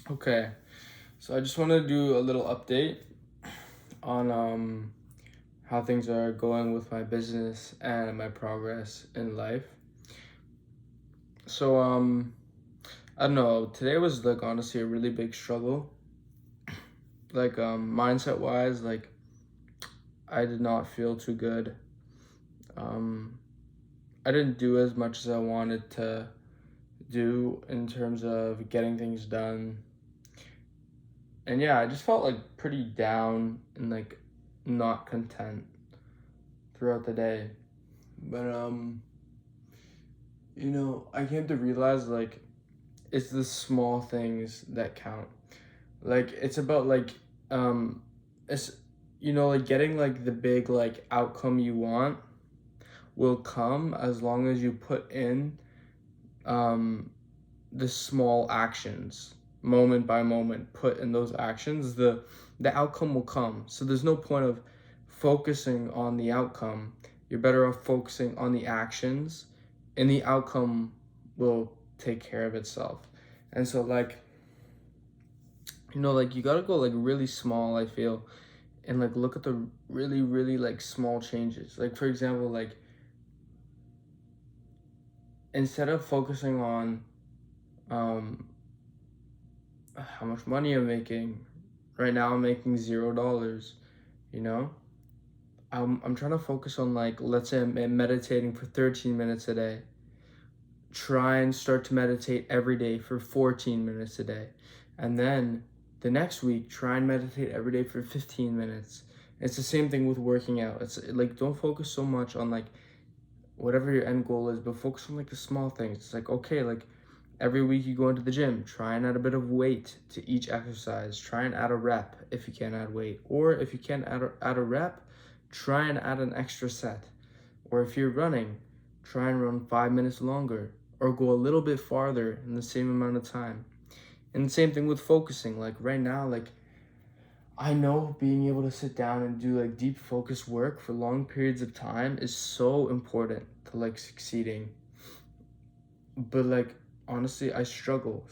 Okay, so I just want to do a little update on how things are going with my business and my progress in life. So I don't know, today was like honestly a really big struggle. Like mindset wise, like I did not feel too good. Um I didn't do as much as I wanted to do in terms of getting things done. And yeah, I just felt like pretty down and like not content throughout the day. But I came to realize like it's the small things that count. Like it's about like um it's like getting like the big like outcome you want will come as long as you put in um the small actions moment by moment, put in those actions, the outcome will come. So there's no point of focusing on the outcome. You're better off focusing on the actions, and the outcome will take care of itself. And so like like you gotta go like really small, I feel, and like look at the really really like small changes. Like for example, like instead of focusing on um how much money I'm making. Right now I'm making $0, you know? I'm trying to focus on like let's say I'm meditating for 13 minutes a day. Try and start to meditate every day for 14 minutes a day. And then the next week try and meditate every day for 15 minutes. It's the same thing with working out. It's like don't focus so much on like whatever your end goal is, but focus on like the small things. It's like okay, like every week you go into the gym, try and add a bit of weight to each exercise. Try and add a rep if you can't add weight. Or if you can't add a rep, try and add an extra set. Or if you're running, try and run 5 minutes longer or go a little bit farther in the same amount of time. And the same thing with focusing. Like right now, like I know being able to sit down and do like deep focus work for long periods of time is so important to like succeeding. But like honestly, I struggle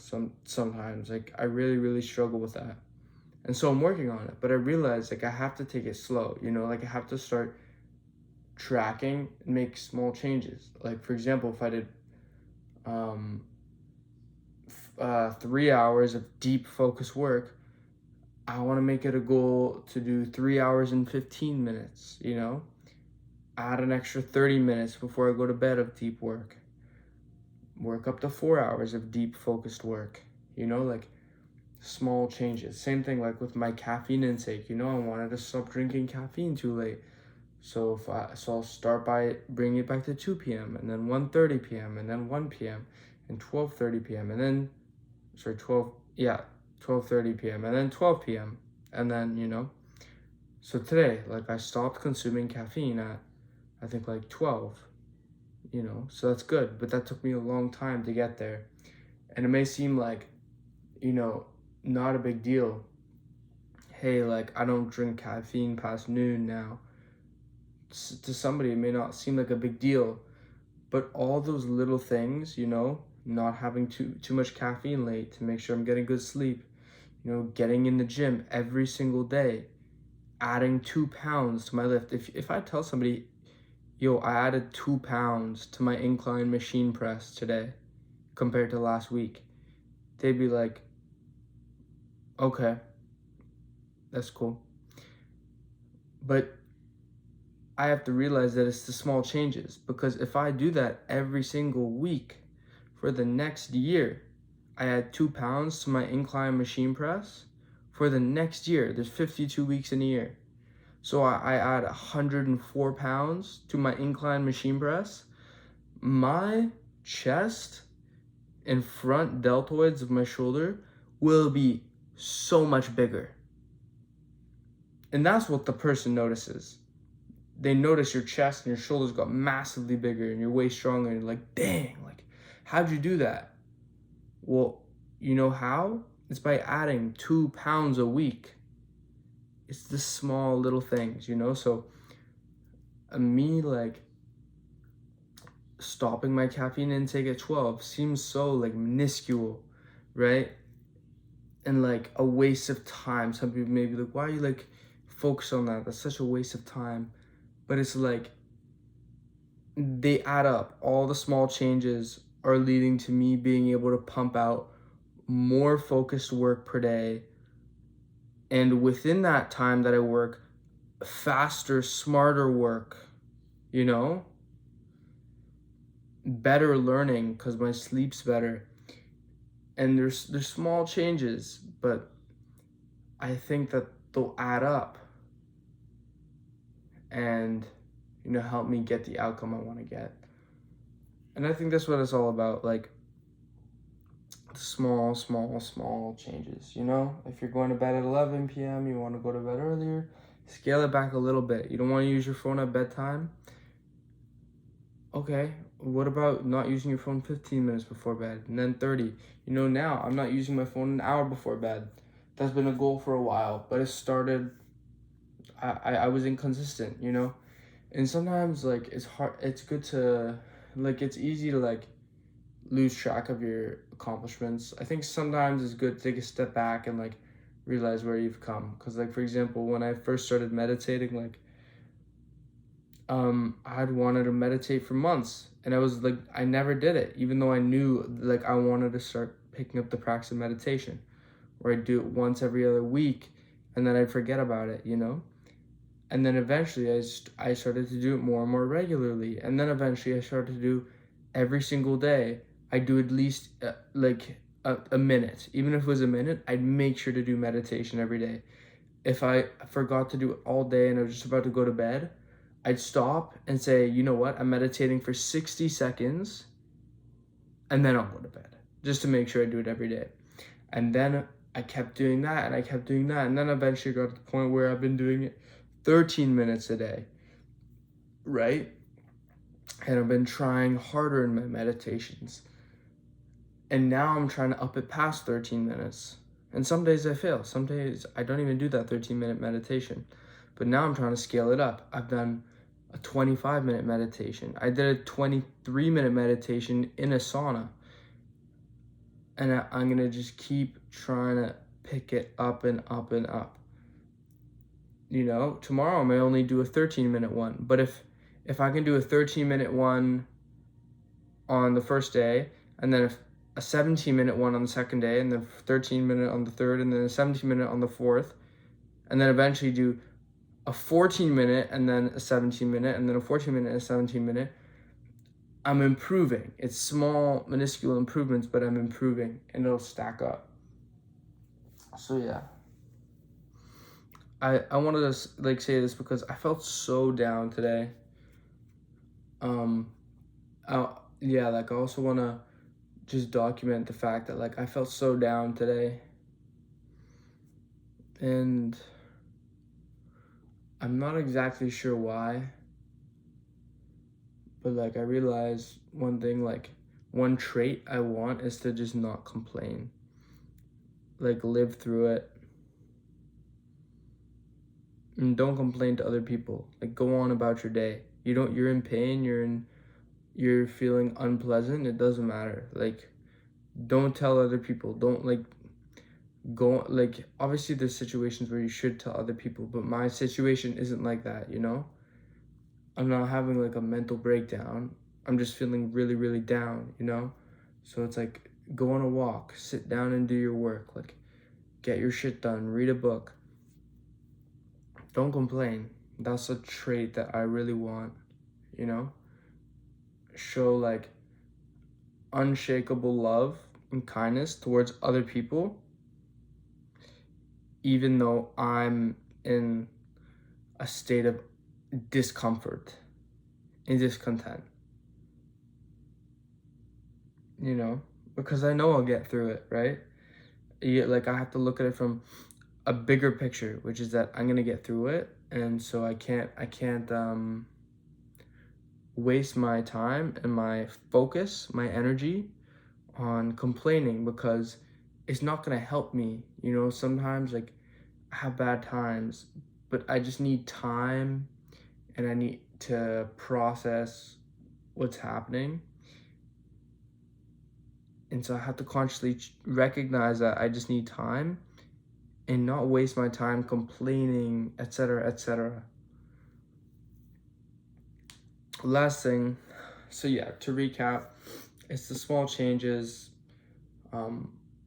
sometimes. Like I really really struggle with that. And so I'm working on it, but I realize like I have to take it slow, like I have to start tracking and make small changes. Like for example, if I did um 3 hours of deep focus work, I want to make it a goal to do 3 hours and 15 minutes, add an extra 30 minutes before I go to bed of deep work up to 4 hours of deep focused work, like small changes. Same thing like with my caffeine intake. I wanted to stop drinking caffeine too late. So I'll start by bringing it back to 2 p.m. and then 1:30 p.m. and then 1 p.m. and 12:30 p.m. and then 12:30 p.m. and then 12 p.m. and then so today like I stopped consuming caffeine at I think like 12, so that's good, but that took me a long time to get there. And it may seem like you know not a big deal. Hey, like I don't drink caffeine past noon now. To somebody it may not seem like a big deal, but all those little things, not having too much caffeine late to make sure I'm getting good sleep, getting in the gym every single day, adding 2 pounds to my lift. If I tell somebody, yo, I added 2 pounds to my incline machine press today compared to last week, they'd be like, okay, that's cool. But I have to realize that it's the small changes, because if I do that every single week for the next year, I add 2 pounds to my incline machine press. For the next year, there's 52 weeks in a year. So I add 104 pounds to my incline machine press. My chest and front deltoids of my shoulder will be so much bigger. And that's what the person notices. They notice your chest and your shoulders got massively bigger and you're way stronger, and you're like, dang, like, how'd you do that? Well, you know how? It's by adding 2 pounds a week. It's the small little things, So me like stopping my caffeine intake at 12 seems so like minuscule, right? and like a waste of time. Some people may be like, why are you like focused on that? That's such a waste of time. But it's like they add up. All the small changes are leading to me being able to pump out more focused work per day. And within that time that I work, faster, smarter work, you know? Better learning because my sleep's better. And there's small changes, but I think that they'll add up and help me get the outcome I want to get. And I think that's what it's all about, like small changes. If you're going to bed at 11 p.m., you want to go to bed earlier, scale it back a little bit. You don't want to use your phone at bedtime. Okay, what about not using your phone 15 minutes before bed and then 30? Now I'm not using my phone an hour before bed. That's been a goal for a while, but it started, I was inconsistent, and sometimes like it's hard, it's good to, like, it's easy to like lose track of your accomplishments. I think sometimes it's good to take a step back and like realize where you've come. Because like, for example, when I first started meditating, like I'd wanted to meditate for months, and I was like, I never did it, even though I knew like I wanted to start picking up the practice of meditation, where I'd do it once every other week, and then I'd forget about it, and then eventually I started to do it more and more regularly, and then eventually I started to do every single day. I do at least like a minute, even if it was a minute. I'd make sure to do meditation every day. If I forgot to do it all day and I was just about to go to bed, I'd stop and say, you know what, I'm meditating for 60 seconds and then I'll go to bed, just to make sure I do it every day. And then I kept doing that and I kept doing that. And then eventually got to the point where I've been doing it 13 minutes a day, right? And I've been trying harder in my meditations. And now I'm trying to up it past 13 minutes. And some days I fail. Some days I don't even do that 13-minute meditation. But now I'm trying to scale it up. I've done a 25-minute meditation. I did a 23-minute meditation in a sauna. And I'm going to just keep trying to pick it up and up and up. Tomorrow I may only do a 13-minute one. But if I can do a 13-minute one on the first day, and then a 17-minute one on the second day, and then 13-minute on the third, and then a 17-minute on the fourth, and then eventually do a 14-minute and then a 17-minute and then a 14-minute and a 17-minute, I'm improving. It's small, minuscule improvements, but I'm improving, and it'll stack up. So yeah, I wanted to like say this because I felt so down today. I also want to just document the fact that like I felt so down today, and I'm not exactly sure why, but like I realized one thing, like one trait I want is to just not complain, like live through it, and don't complain to other people. Like go on about your day. You're in pain, you're feeling unpleasant, it doesn't matter. Like don't tell other people. Don't like go, like obviously there's situations where you should tell other people, but my situation isn't like that. I'm not having like a mental breakdown. I'm just feeling really, really down, so it's like go on a walk, sit down and do your work, like get your shit done, read a book. Don't complain. That's a trait that I really want. Show like unshakable love and kindness towards other people, even though I'm in a state of discomfort and discontent, because I know I'll get through it, right? Like I have to look at it from a bigger picture, which is that I'm gonna get through it, and so I can't waste my time and my focus, my energy on complaining, because it's not gonna help me. Sometimes like I have bad times, but I just need time and I need to process what's happening. And so I have to consciously recognize that I just need time and not waste my time complaining, etc., etc. Last thing, so yeah, to recap, it's the small changes.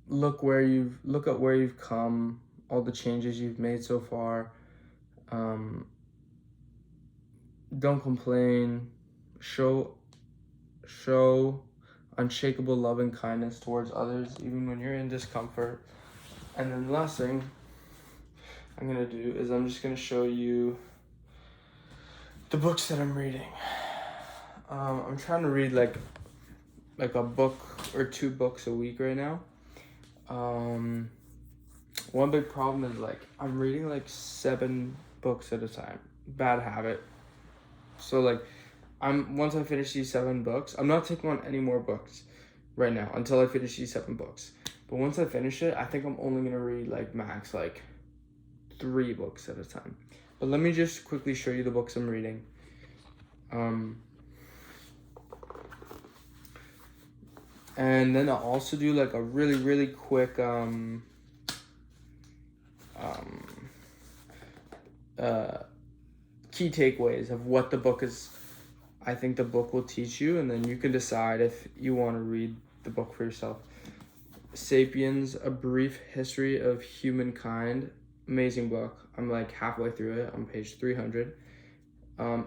Look at where you've come, all the changes you've made so far. Don't complain. Show unshakable love and kindness towards others, even when you're in discomfort. And then the last thing I'm gonna do is I'm just gonna show you the books that I'm reading. I'm trying to read like a book or 2 books a week right now. One big problem is like I'm reading like 7 books at a time. Bad habit. So like once I finish these 7 books, I'm not taking on any more books right now until I finish these 7 books. But once I finish it, I think I'm only gonna read like max like 3 books at a time. But let me just quickly show you the books I'm reading. And then I'll also do like a really, really quick key takeaways of what the book is. I think the book will teach you, and then you can decide if you want to read the book for yourself. Sapiens, A Brief History of Humankind. Amazing book. I'm like halfway through it, on page 300.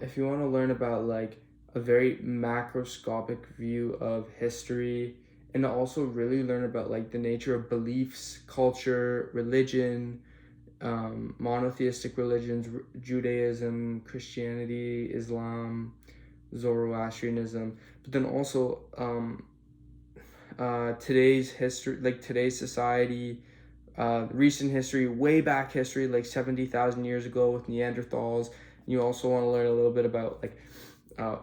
If you want to learn about like a very macroscopic view of history, and also really learn about like the nature of beliefs, culture, religion, monotheistic religions, Judaism, Christianity, Islam, Zoroastrianism, but then also today's history, like today's society, recent history, way back history, like 70,000 years ago with Neanderthals. You also want to learn a little bit about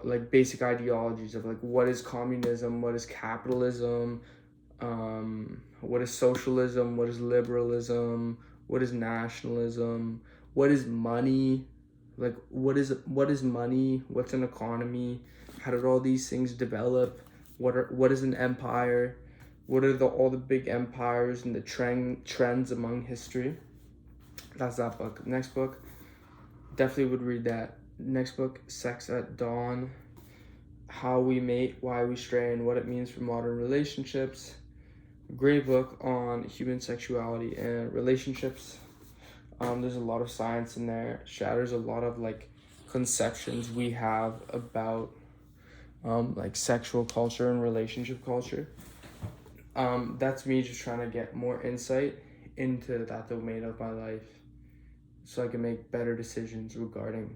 like basic ideologies of like what is communism, what is capitalism, what is socialism, what is liberalism, what is nationalism, what is money, like what is money, what's an economy, how did all these things develop, what is an empire, what are all the big empires and the trends among history. That's that book. Next book, definitely would read that. Next book, Sex at Dawn, How We Mate, Why We Stray, and What It Means for Modern Relationships. Great book on human sexuality and relationships. There's a lot of science in there. Shatters a lot of like conceptions we have about like sexual culture and relationship culture. That's me just trying to get more insight into that domain of my life so I can make better decisions regarding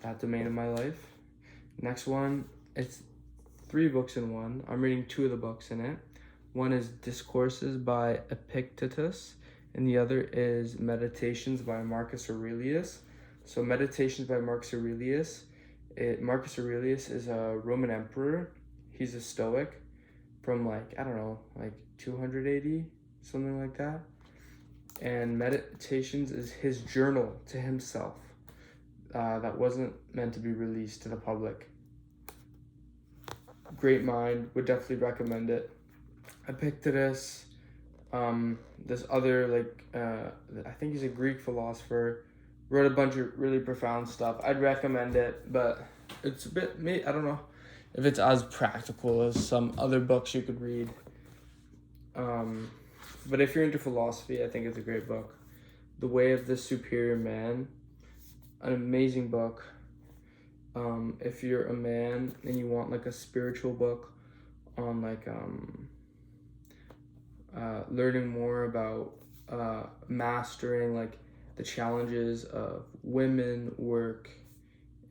that domain of my life. Next one, it's 3 books in one. I'm reading 2 of the books in it. One is Discourses by Epictetus, and the other is Meditations by Marcus Aurelius. So Meditations by Marcus Aurelius. Marcus Aurelius is a Roman emperor. He's a Stoic from like, I don't know, like 280, something like that. And Meditations is his journal to himself that wasn't meant to be released to the public. Great mind, would definitely recommend it. Epictetus, this other like I think he's a Greek philosopher, wrote a bunch of really profound stuff. I'd recommend it, but it's a bit, I don't know if it's as practical as some other books you could read. But if you're into philosophy, I think it's a great book. The Way of the Superior Man, an amazing book. If you're a man and you want like a spiritual book on like learning more about mastering like the challenges of women, work,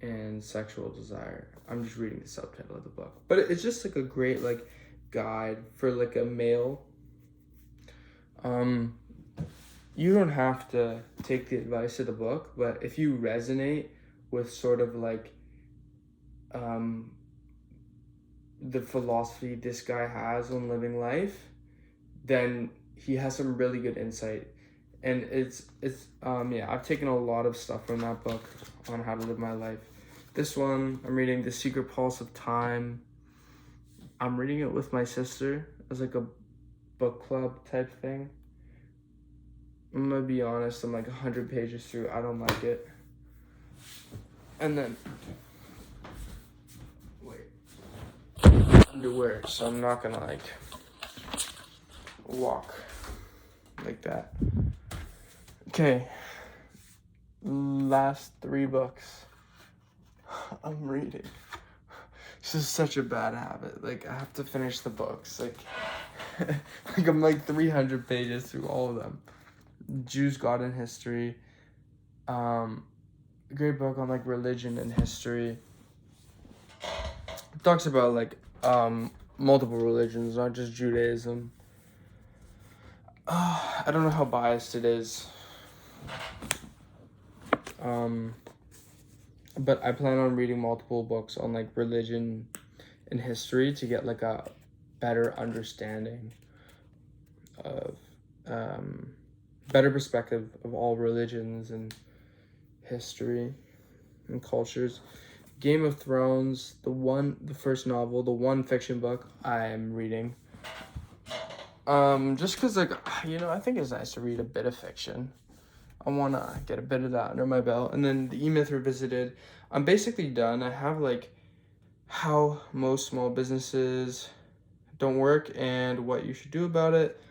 and sexual desire. I'm just reading the subtitle of the book, but it's just like a great like guide for like a male. You don't have to take the advice of the book, but if you resonate with sort of like the philosophy this guy has on living life, then he has some really good insight. And it's I've taken a lot of stuff from that book on how to live my life. This one, I'm reading The Secret Pulse of Time. I'm reading it with my sister as like a book club type thing. I'm gonna be honest, I'm like 100 pages through. I don't like it. And then, underwear, so I'm not gonna like walk like that. Okay, last 3 books I'm reading. This is such a bad habit. Like, I have to finish the books. Like, like I'm like 300 pages through all of them. Jews, God, and History. A great book on like religion and history. It talks about like multiple religions, not just Judaism. I don't know how biased it is. But I plan on reading multiple books on like religion and history to get like a better understanding of better perspective of all religions and history and cultures. Game of Thrones, the first novel, the one fiction book I am reading. Just because, like, I think it's nice to read a bit of fiction. I want to get a bit of that under my belt. And then the E-Myth Revisited. I'm basically done. I have, like, how most small businesses don't work and what you should do about it.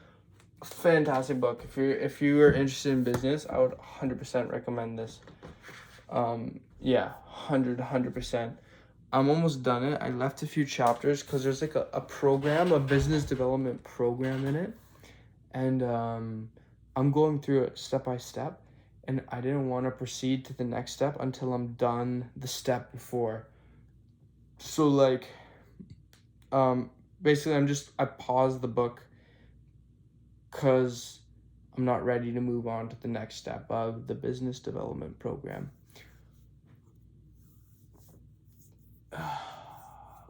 Fantastic book. If you are interested in business, I would 100% recommend this. 100%. I'm almost done it. I left a few chapters because there's like a program, a business development program in it. And I'm going through it step by step. And I didn't want to proceed to the next step until I'm done the step before. So like, basically I paused the book because I'm not ready to move on to the next step of the business development program.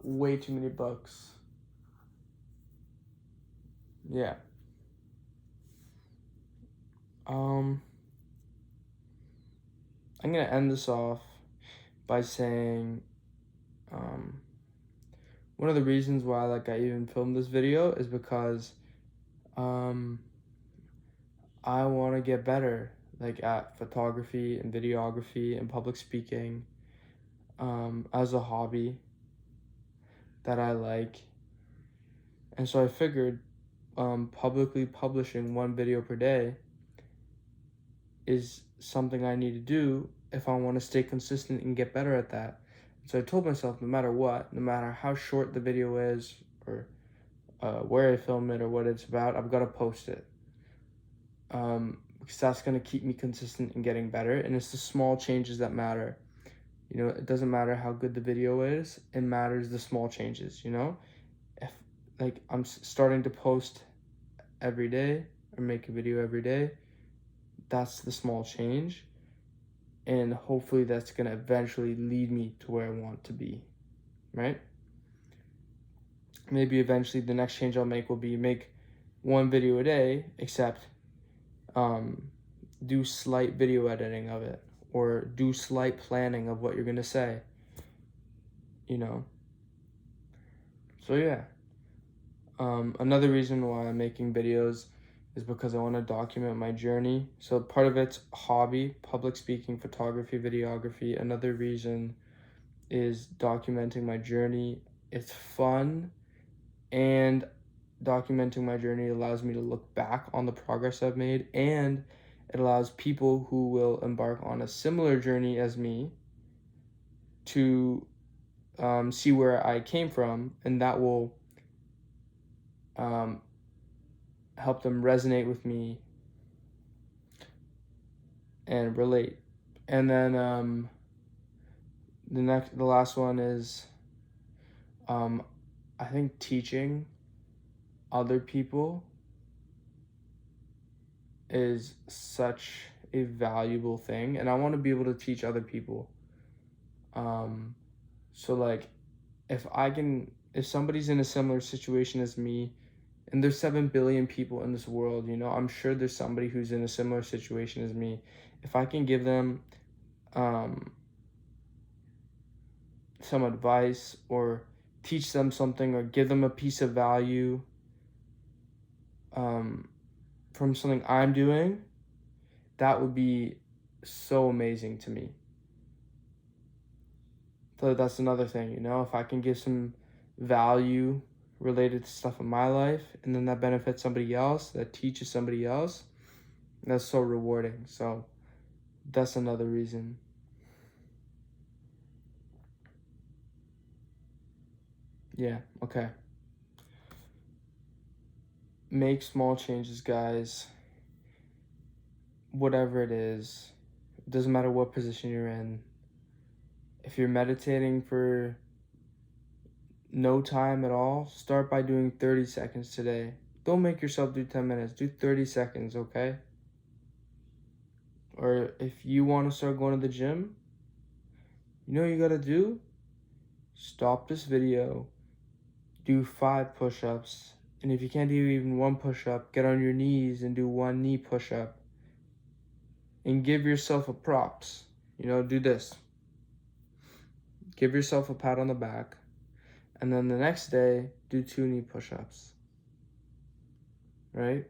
Way too many books. Yeah. I'm gonna end this off by saying one of the reasons why like I even filmed this video is because I want to get better like at photography and videography and public speaking as a hobby that I like. And so I figured publicly publishing 1 video per day is something I need to do if I want to stay consistent and get better at that. So I told myself no matter what, no matter how short the video is or where I film it or what it's about, I've got to post it. Because that's going to keep me consistent and getting better. And it's the small changes that matter. It doesn't matter how good the video is. It matters the small changes, If like I'm starting to post every day or make a video every day, that's the small change. And hopefully that's going to eventually lead me to where I want to be, right? Maybe eventually the next change I'll make will be make 1 video a day, except do slight video editing of it or do slight planning of what you're going to say, So yeah. Another reason why I'm making videos is because I want to document my journey. So part of it's hobby, public speaking, photography, videography. Another reason is documenting my journey. It's fun, and documenting my journey allows me to look back on the progress I've made, and it allows people who will embark on a similar journey as me to see where I came from, and that will help them resonate with me and relate. And then the last one is I think teaching other people is such a valuable thing, and I want to be able to teach other people. So like if somebody's in a similar situation as me, and there's 7 billion people in this world, I'm sure there's somebody who's in a similar situation as me. If I can give them some advice or teach them something or give them a piece of value, from something I'm doing, that would be so amazing to me. So that's another thing, if I can give some value related to stuff in my life, and then that benefits somebody else, that teaches somebody else, that's so rewarding. So that's another reason. Yeah, okay. Make small changes, guys. Whatever it is, it doesn't matter what position you're in. If you're meditating for no time at all, start by doing 30 seconds today. Don't make yourself do 10 minutes. Do 30 seconds, okay? Or if you want to start going to the gym, you know what you gotta do? Stop this video, do 5 push-ups, and if you can't do even 1 push-up, get on your knees and do 1 knee push-up. And give yourself a props. Do this. Give yourself a pat on the back. And then the next day, do 2 knee push-ups. Right?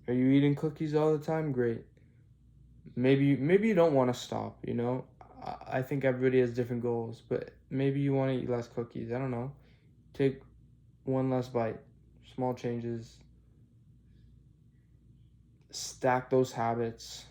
Are you eating cookies all the time? Great. Maybe you don't want to stop, I think everybody has different goals, but maybe you want to eat less cookies. I don't know. Take 1 less bite. Small changes. Stack those habits.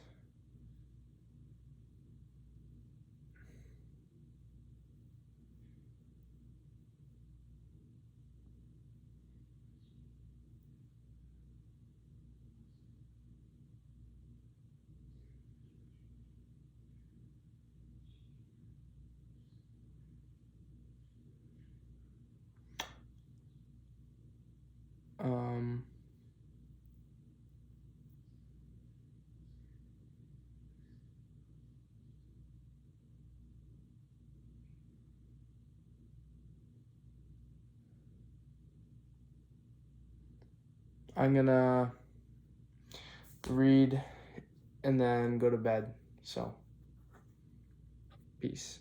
Um, I'm gonna read and then go to bed. So, peace.